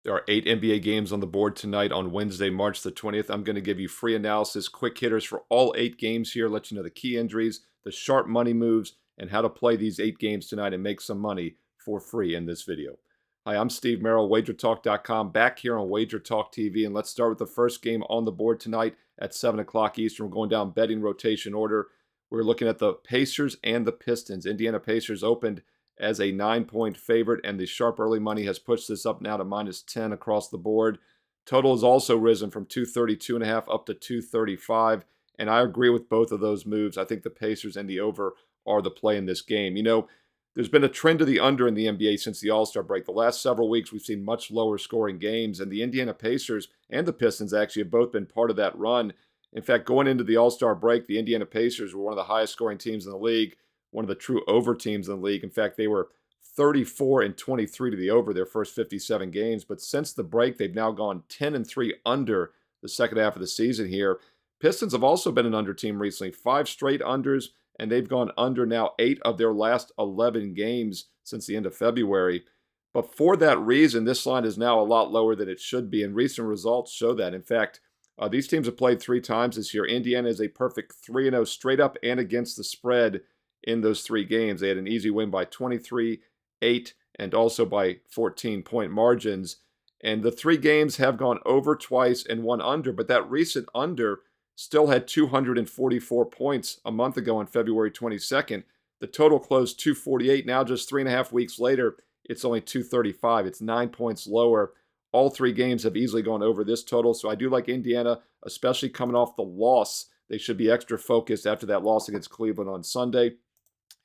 There are 8 NBA games on the board tonight on Wednesday, March the 20th. I'm going to give you free analysis, quick hitters for all 8 games here, let you know the key injuries, the sharp money moves, and how to play these 8 games tonight and make some money for free in this video. Hi, I'm Steve Merril, WagerTalk.com, back here on WagerTalk TV, and let's start with the first game on the board tonight at 7 o'clock Eastern. We're going down betting rotation order. We're looking at the Pacers and the Pistons. Indiana Pacers opened as a 9-point favorite, and the sharp early money has pushed this up now to -10 across the board. Total has also risen from 232.5 up to 235, and I agree with both of those moves. I think the Pacers and the over are the play in this game. You know, there's been a trend to the under in the NBA since the All-Star break. The last several weeks, we've seen much lower scoring games, and the Indiana Pacers and the Pistons actually have both been part of that run. In fact, going into the All-Star break, the Indiana Pacers were one of the highest scoring teams in the league, one of the true over teams in the league. In fact, they were 34-23 to the over their first 57 games. But since the break, they've now gone 10-3 under the second half of the season here. Pistons have also been an under team recently, 5 straight unders, and they've gone under now 8 of their last 11 games since the end of February. But for that reason, this line is now a lot lower than it should be, and recent results show that. In fact, these teams have played 3 times this year. Indiana is a perfect 3-0 straight up and against the spread in those 3 games. They had an easy win by 23, 8, and also by 14-point margins. And the 3 games have gone over twice and one under, but that recent under still had 244 points a month ago on February 22nd. The total closed 248. Now, just 3.5 weeks later, it's only 235. It's 9 points lower. All 3 games have easily gone over this total, so I do like Indiana, especially coming off the loss. They should be extra focused after that loss against Cleveland on Sunday.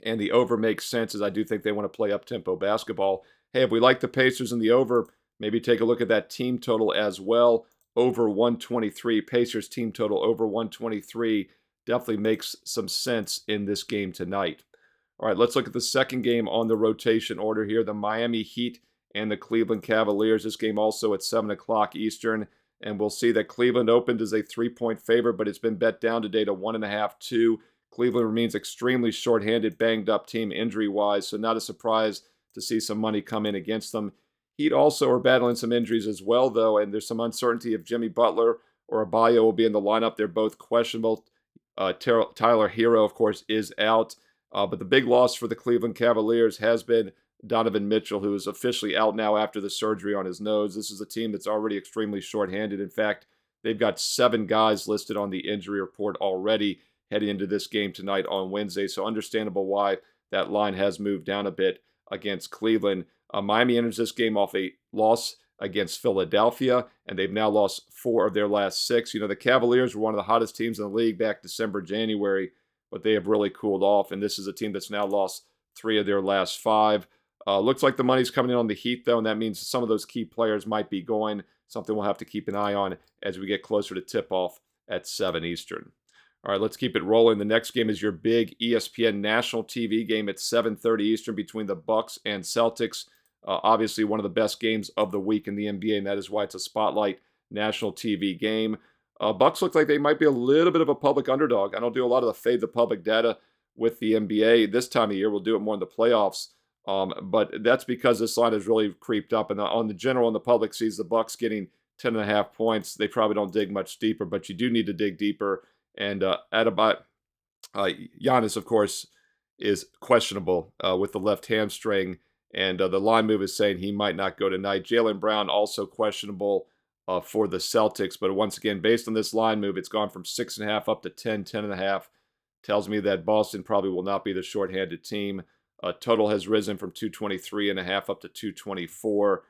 And the over makes sense, as I do think they want to play up-tempo basketball. Hey, if we like the Pacers and the over, maybe take a look at that team total as well. Over 123. Pacers team total over 123 definitely makes some sense in this game tonight. All right, let's look at the second game on the rotation order here. The Miami Heat and the Cleveland Cavaliers. This game also at 7 o'clock Eastern. And we'll see that Cleveland opened as a 3-point favorite, but it's been bet down today to 1.5, 2. Cleveland remains extremely shorthanded, banged-up team injury-wise, so not a surprise to see some money come in against them. Heat also are battling some injuries as well, though, and there's some uncertainty if Jimmy Butler or Abayo will be in the lineup. They're both questionable. Tyler Hero, of course, is out. But the big loss for the Cleveland Cavaliers has been Donovan Mitchell, who is officially out now after the surgery on his nose. This is a team that's already extremely shorthanded. In fact, they've got 7 guys listed on the injury report already heading into this game tonight on Wednesday. So understandable why that line has moved down a bit against Cleveland. Miami enters this game off a loss against Philadelphia, and they've now lost 4 of their last 6. You know, the Cavaliers were one of the hottest teams in the league back December, January, but they have really cooled off, and this is a team that's now lost 3 of their last 5. Looks like the money's coming in on the Heat, though, and that means some of those key players might be going, something we'll have to keep an eye on as we get closer to tip-off at 7 Eastern. All right, let's keep it rolling. The next game is your big ESPN national TV game at 7:30 Eastern between the Bucks and Celtics. Obviously, one of the best games of the week in the NBA, and that is why it's a spotlight national TV game. Bucks look like they might be a little bit of a public underdog. I don't do a lot of the fade the public data with the NBA this time of year. We'll do it more in the playoffs. But that's because this line has really creeped up. And on the general, and the public sees the Bucks getting 10.5 points. They probably don't dig much deeper, but you do need to dig deeper. And Giannis, of course, is questionable with the left hamstring. And the line move is saying he might not go tonight. Jaylen Brown also questionable for the Celtics. But once again, based on this line move, it's gone from 6.5 up to 10, 10.5. Tells me that Boston probably will not be the shorthanded team. Total has risen from 223.5 up to 224.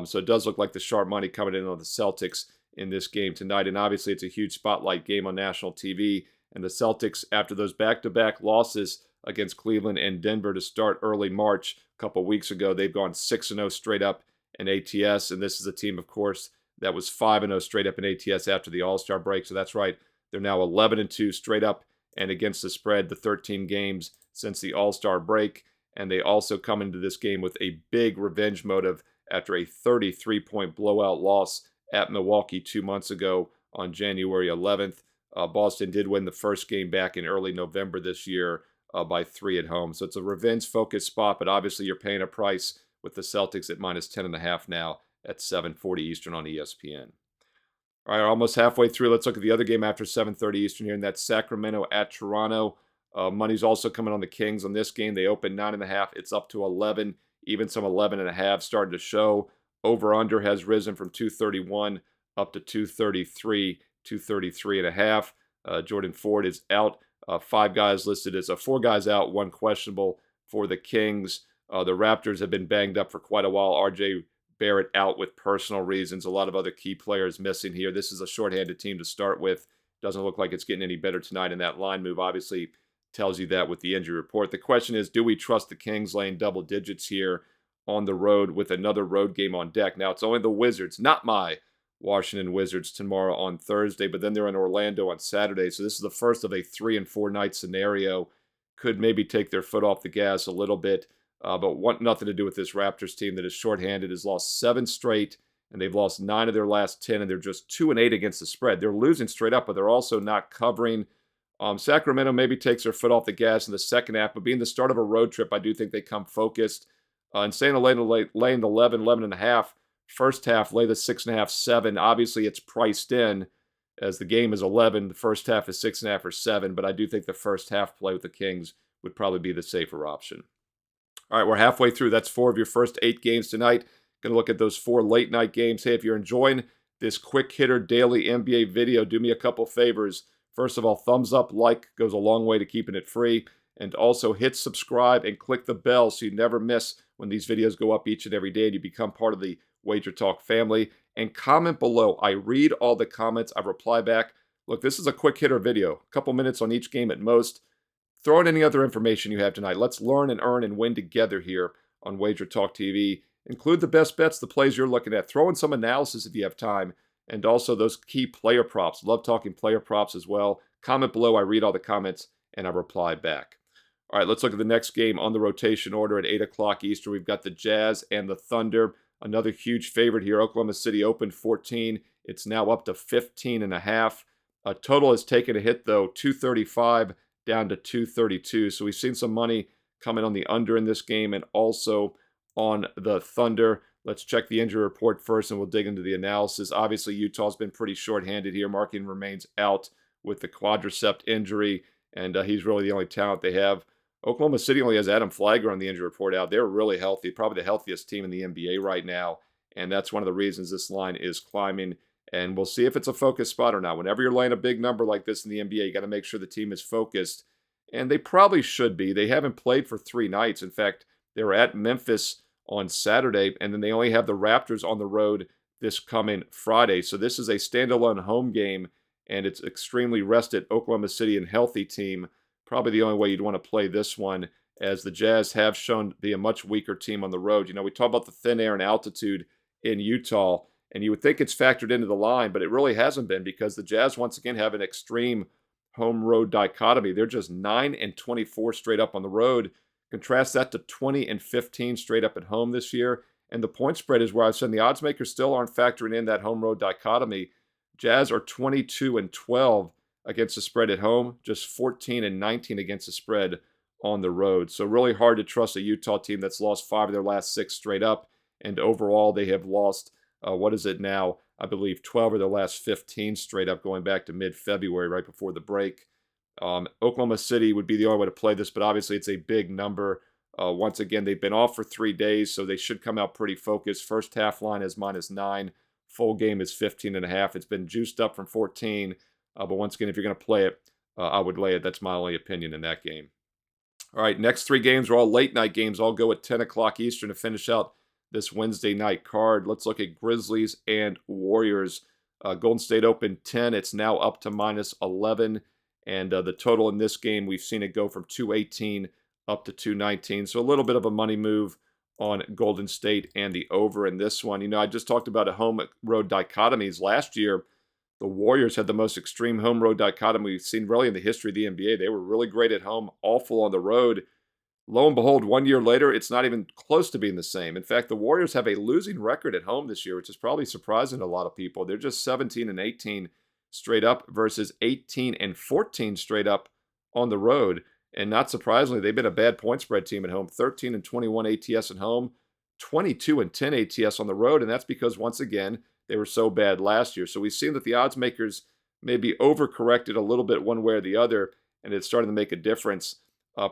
So it does look like the sharp money coming in on the Celtics in this game tonight. And obviously, it's a huge spotlight game on national TV. And the Celtics, after those back-to-back losses against Cleveland and Denver to start early March a couple weeks ago, they've gone 6-0 straight up in ATS. And this is a team, of course, that was 5-0 straight up in ATS after the All-Star break. So that's right. They're now 11-2 straight up and against the spread, the 13 games since the All-Star break. And they also come into this game with a big revenge motive after a 33-point blowout loss at Milwaukee 2 months ago on January 11th. Boston did win the first game back in early November this year by 3 at home. So it's a revenge-focused spot, but obviously you're paying a price with the Celtics at -10.5 now at 7:40 Eastern on ESPN. All right, almost halfway through. Let's look at the other game after 7:30 Eastern here, and that's Sacramento at Toronto. Money's also coming on the Kings on this game. They opened 9.5. It's up to 11. Even some 11.5 starting to show. Over/under has risen from 231 up to 233, 233.5. Jordan Ford is out. Four guys out, one questionable for the Kings. The Raptors have been banged up for quite a while. RJ Barrett out with personal reasons. A lot of other key players missing here. This is a shorthanded team to start with. Doesn't look like it's getting any better tonight, and that line move obviously tells you that with the injury report. The question is, do we trust the Kings laying double digits here on the road with another road game on deck? Now, it's only the Wizards, not my Washington Wizards, tomorrow on Thursday, but then they're in Orlando on Saturday. So this is the first of a 3 and 4 night scenario. Could maybe take their foot off the gas a little bit, but want nothing to do with this Raptors team that is shorthanded, has lost 7 straight, and they've lost 9 of their last 10, and they're just 2-8 against the spread. They're losing straight up, but they're also not covering. Sacramento maybe takes their foot off the gas in the second half, but being the start of a road trip, I do think they come focused. And saying laying the 11.5, first half, lay the 6.5, 7. Obviously, it's priced in as the game is 11. The first half is 6.5 or 7, but I do think the first half play with the Kings would probably be the safer option. All right, we're halfway through. That's 4 of your first 8 games tonight. Going to look at those 4 late night games. Hey, if you're enjoying this quick hitter daily NBA video, do me a couple favors. First of all, thumbs up, like goes a long way to keeping it free. And also hit subscribe and click the bell so you never miss when these videos go up each and every day and you become part of the WagerTalk family. And comment below. I read all the comments. I reply back. Look, this is a quick hitter video. A couple minutes on each game at most. Throw in any other information you have tonight. Let's learn and earn and win together here on WagerTalk TV. Include the best bets, the plays you're looking at. Throw in some analysis if you have time. And also those key player props. Love talking player props as well. Comment below. I read all the comments and I reply back. All right, let's look at the next game on the rotation order at 8 o'clock Eastern. We've got the Jazz and the Thunder. Another huge favorite here. Oklahoma City opened 14. It's now up to 15.5. Total has taken a hit, though, 235 down to 232. So we've seen some money coming on the under in this game and also on the Thunder. Let's check the injury report first, and we'll dig into the analysis. Obviously, Utah's been pretty shorthanded here. Markkanen remains out with the quadricep injury, and he's really the only talent they have. Oklahoma City only has Adam Flagler on the injury report out. They're really healthy, probably the healthiest team in the NBA right now, and that's one of the reasons this line is climbing. And we'll see if it's a focus spot or not. Whenever you're laying a big number like this in the NBA, you got to make sure the team is focused, and they probably should be. They haven't played for 3 nights. In fact, they were at Memphis on Saturday, and then they only have the Raptors on the road this coming Friday. So this is a standalone home game, and it's extremely rested Oklahoma City and healthy team. Probably the only way you'd want to play this one, as the Jazz have shown to be a much weaker team on the road. You know, we talk about the thin air and altitude in Utah, and you would think it's factored into the line, but it really hasn't been, because the Jazz once again have an extreme home-road dichotomy. They're just 9 and 24 straight up on the road. Contrast that to 20 and 15 straight up at home this year. And the point spread is where I've said the odds makers still aren't factoring in that home-road dichotomy. Jazz are 22 and 12 against the spread at home, just 14 and 19 against the spread on the road. So really hard to trust a Utah team that's lost 5 of their last 6 straight up. And overall, they have lost, I believe 12 of their last 15 straight up, going back to mid-February, right before the break. Oklahoma City would be the only way to play this, but obviously it's a big number. Once again, they've been off for 3 days, so they should come out pretty focused. First half line is -9. Full game is 15.5. It's been juiced up from 14, but once again, if you're going to play it, I would lay it. That's my only opinion in that game. All right, next 3 games are all late night games. All go at 10 o'clock Eastern to finish out this Wednesday night card. Let's look at Grizzlies and Warriors. Golden State opened 10. It's now up to -11. And the total in this game, we've seen it go from 218 up to 219. So a little bit of a money move on Golden State and the over in this one. You know, I just talked about a home-road dichotomies. Last year, the Warriors had the most extreme home-road dichotomy we've seen really in the history of the NBA. They were really great at home, awful on the road. Lo and behold, 1 year later, it's not even close to being the same. In fact, the Warriors have a losing record at home this year, which is probably surprising to a lot of people. They're just 17 and 18 straight up versus 18 and 14 straight up on the road. And not surprisingly, they've been a bad point spread team at home. 13 and 21 ATS at home, 22-10 ATS on the road, and that's because, once again, they were so bad last year. So we've seen that the odds makers maybe overcorrected a little bit one way or the other, and it's starting to make a difference.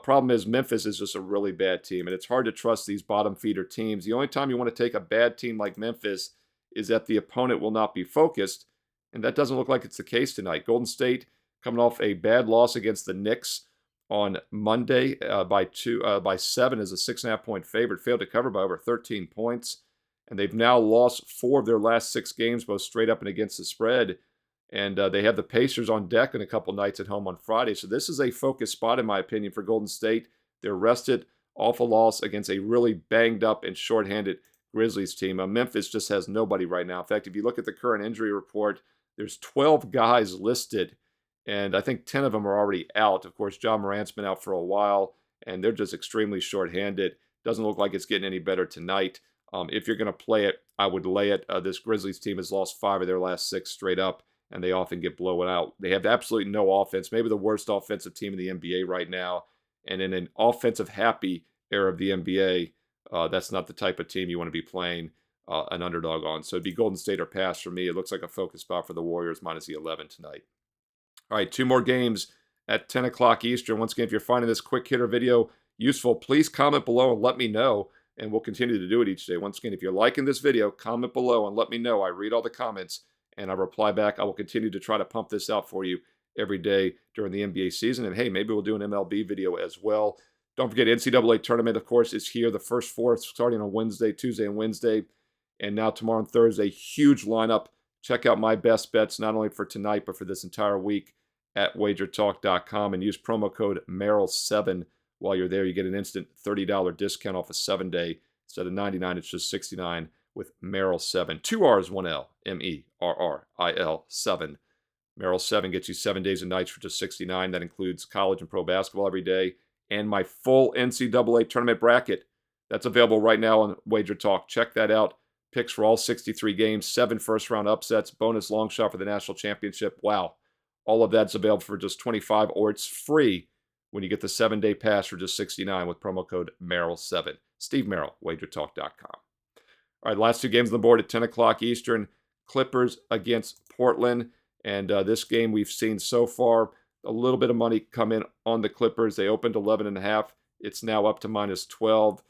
Problem is, Memphis is just a really bad team, and it's hard to trust these bottom feeder teams. The only time you want to take a bad team like Memphis is that the opponent will not be focused, and that doesn't look like it's the case tonight. Golden State coming off a bad loss against the Knicks on Monday by 7 as a 6.5-point favorite, failed to cover by over 13 points, and they've now lost 4 of their last 6 games, both straight up and against the spread. And they have the Pacers on deck in a couple nights at home on Friday. So this is a focus spot, in my opinion, for Golden State. They're rested off a loss against a really banged up and shorthanded Grizzlies team. Memphis just has nobody right now. In fact, if you look at the current injury report, there's 12 guys listed, and I think 10 of them are already out. Of course, John Morant's been out for a while, and they're just extremely shorthanded. Doesn't look like it's getting any better tonight. If you're going to play it, I would lay it. This Grizzlies team has lost 5 of their last 6 straight up, and they often get blown out. They have absolutely no offense, maybe the worst offensive team in the NBA right now. And in an offensive-happy era of the NBA, that's not the type of team you want to be playing an underdog on. So it'd be Golden State or pass for me. It looks like a focus spot for the Warriors, minus the 11 tonight. All right, 2 more games at 10 o'clock Eastern. Once again, if you're finding this quick hitter video useful, please comment below and let me know, and we'll continue to do it each day. Once again, if you're liking this video, comment below and let me know. I read all the comments, and I reply back. I will continue to try to pump this out for you every day during the NBA season. And hey, maybe we'll do an MLB video as well. Don't forget, NCAA tournament, of course, is here. The first 4 starting on Wednesday, Tuesday, and Wednesday. And now tomorrow and Thursday, huge lineup. Check out my best bets, not only for tonight, but for this entire week at WagerTalk.com. And use promo code Merril7 while you're there. You get an instant $30 discount off a 7-day. Instead of $99, it's just $69. With Merril7. 2 R's, 1 L. Merril 7. Merril 7 gets you 7 days and nights for just $69. That includes college and pro basketball every day. And my full NCAA tournament bracket. That's available right now on Wager Talk. Check that out. Picks for all 63 games. 7 first-round upsets. Bonus long shot for the national championship. Wow. All of that's available for just $25, or it's free when you get the 7-day pass for just $69 with promo code Merril7. Steve Merril, WagerTalk.com. All right, last 2 games on the board at 10 o'clock Eastern. Clippers against Portland. And this game we've seen so far, a little bit of money come in on the Clippers. They opened 11.5. It's now up to minus 12.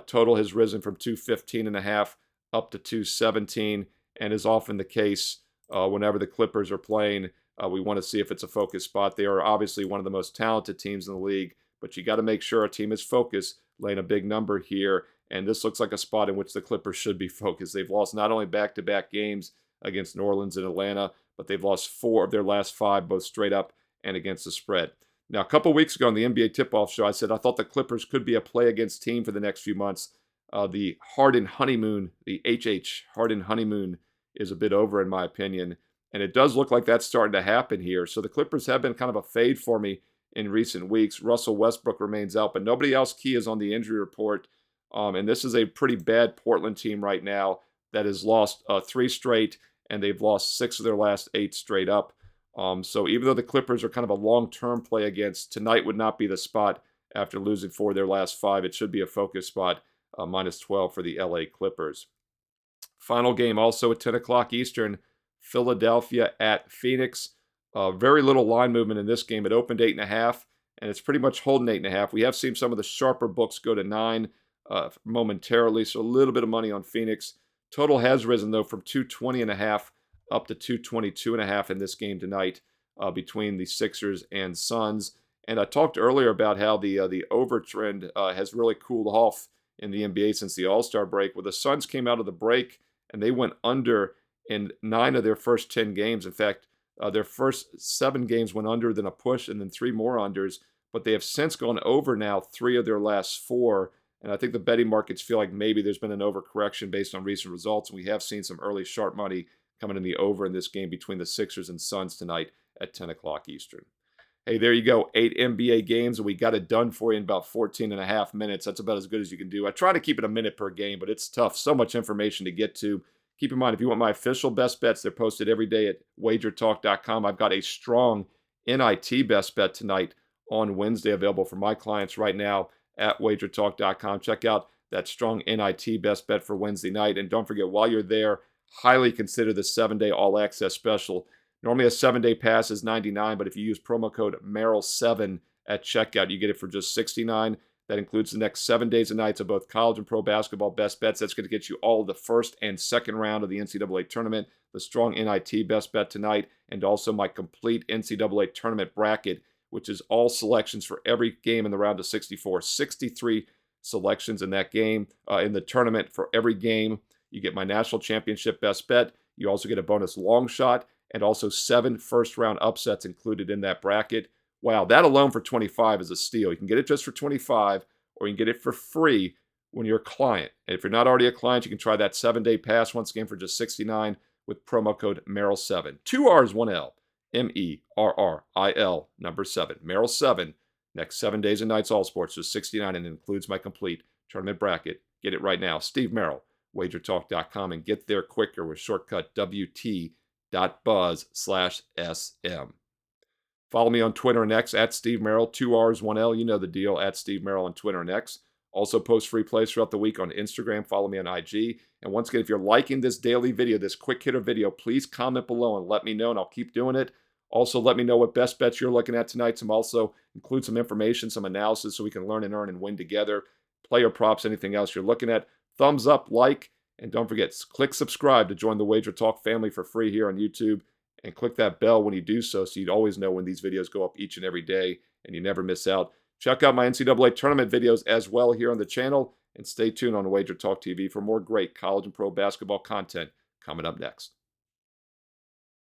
Total has risen from 215.5 up to 217. And is often the case whenever the Clippers are playing, we want to see if it's a focus spot. They are obviously one of the most talented teams in the league, but you got to make sure a team is focused, laying a big number here. And this looks like a spot in which the Clippers should be focused. They've lost not only back-to-back games against New Orleans and Atlanta, but they've lost 4 of their last 5, both straight up and against the spread. Now, a couple weeks ago on the NBA Tip-Off Show, I said I thought the Clippers could be a play-against team for the next few months. The Harden honeymoon, the HH Harden honeymoon, is a bit over in my opinion. And it does look like that's starting to happen here. So the Clippers have been kind of a fade for me in recent weeks. Russell Westbrook remains out, but nobody else key is on the injury report. And this is a pretty bad Portland team right now that has lost 3 straight, and they've lost 6 of their last 8 straight up. So even though the Clippers are kind of a long-term play against, tonight would not be the spot after losing 4 of their last 5. It should be a focus spot, minus 12 for the LA Clippers. Final game also at 10 o'clock Eastern, Philadelphia at Phoenix. Very little line movement in this game. It opened 8.5, and it's pretty much holding 8.5. We have seen some of the sharper books go to 9 momentarily, so a little bit of money on Phoenix. Total has risen, though, from 220.5 up to 222.5 in this game tonight between the Sixers and Suns. And I talked earlier about how the over trend has really cooled off in the NBA since the All-Star break, where the Suns came out of the break and they went under in 9 of their first 10 games. In fact, their first 7 games went under, then a push, and then 3 more unders. But they have since gone over now 3 of their last 4. And I think the betting markets feel like maybe there's been an overcorrection based on recent results. And we have seen some early sharp money coming in the over in this game between the Sixers and Suns tonight at 10 o'clock Eastern. Hey, there you go. 8 NBA games, and we got it done for you in about 14.5 minutes. That's about as good as you can do. I try to keep it a minute per game, but it's tough. So much information to get to. Keep in mind, if you want my official best bets, they're posted every day at WagerTalk.com. I've got a strong NIT best bet tonight on Wednesday available for my clients right now at WagerTalk.com. Check out that strong NIT best bet for Wednesday night. And don't forget, while you're there, highly consider the 7-day all-access special. Normally a 7-day pass is $99, but if you use promo code Merril7 at checkout, you get it for just $69. That includes the next 7 days and nights of both college and pro basketball best bets. That's going to get you all of the first and second round of the NCAA tournament, the strong NIT best bet tonight, and also my complete NCAA tournament bracket, which is all selections for every game in the round of 64. 63 selections in that game, in the tournament for every game. You get my national championship best bet. You also get a bonus long shot and also 7 first-round upsets included in that bracket. Wow, that alone for $25 is a steal. You can get it just for $25, or you can get it for free when you're a client. And if you're not already a client, you can try that 7-day pass once again for just $69 with promo code Merril7. 2 R's, 1 L. Merril, number 7. Merril7. Next 7 days and nights, all sports, just $69, and it includes my complete tournament bracket. Get it right now. Steve Merril, WagerTalk.com, and get there quicker with shortcut WT.buzz/SM. Follow me on Twitter and X at Steve Merril, 2 R's, 1 L. You know the deal, at Steve Merril on Twitter and X. Also post free plays throughout the week on Instagram. Follow me on IG. And once again, if you're liking this daily video, this quick hitter video, please comment below and let me know, and I'll keep doing it. Also, let me know what best bets you're looking at tonight. Some also include some information, some analysis, so we can learn and earn and win together. Player props, anything else you're looking at. Thumbs up, like, and don't forget, click subscribe to join the Wager Talk family for free here on YouTube. And click that bell when you do so you'd always know when these videos go up each and every day and you never miss out. Check out my NCAA tournament videos as well here on the channel, and stay tuned on Wager Talk TV for more great college and pro basketball content coming up next.